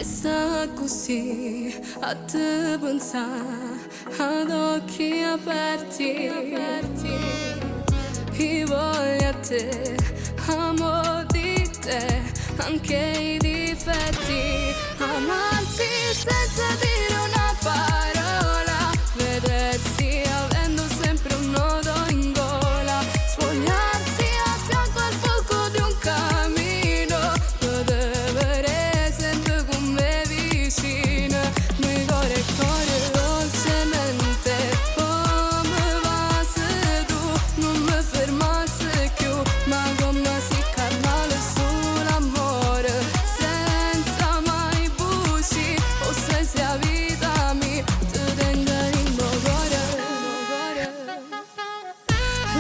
Resta così a te pensare ad occhi aperti. Io voglio a te, amo di te, anche i difetti. Amarsi senza dire una parola, vedersi avendo sempre un nodo in gola, spogliarsi a fianco al fuoco di un camino, vedere sempre con me vicino, mi cuore dolcemente, come va se tu non mi fermassi più, ma come si carnale sull'amore, senza mai buci, o se sia vita mia, ti tengo in cuore.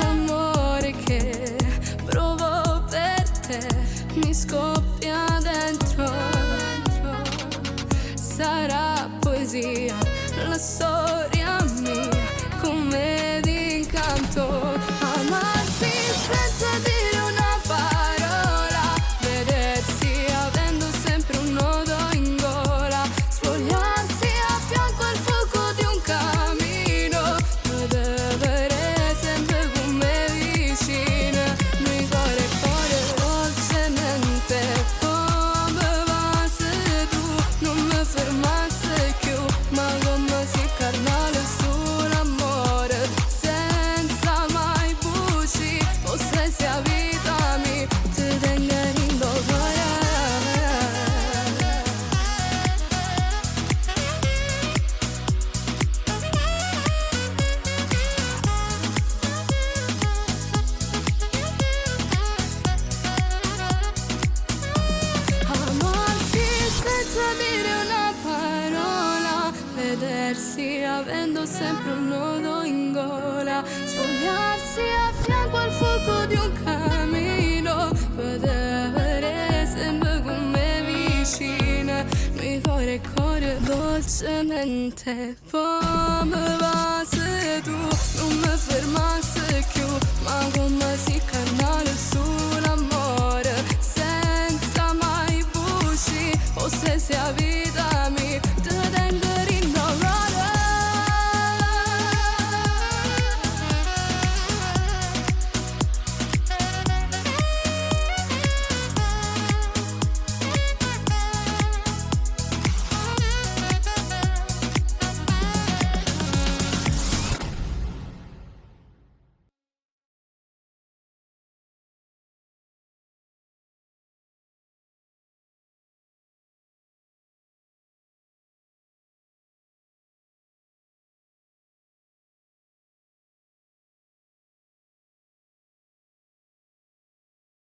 L'amore che provo per te mi scoppia dentro, sarà poesia la storia mia, come d'incanto. Amarsi senza dire una parola, vedersi avendo sempre un nodo in gola, spogliarsi a fianco al fuoco di un camino, vedere sempre con me vicino, mi cuore dolcemente, come va se tu non mi fermassi più, ma come si carnale sull'amore, senza mai buci, o se sia vita mia, ti tengo in cuore. Amarsi senza dire una parola, vedersi avendo sempre un nodo in gola, spogliarsi a fianco al fuoco di un camino, vedere sempre con me vicina, mi cuore dolcemente, come va se tu non mi fermassi più, ma come si carnale su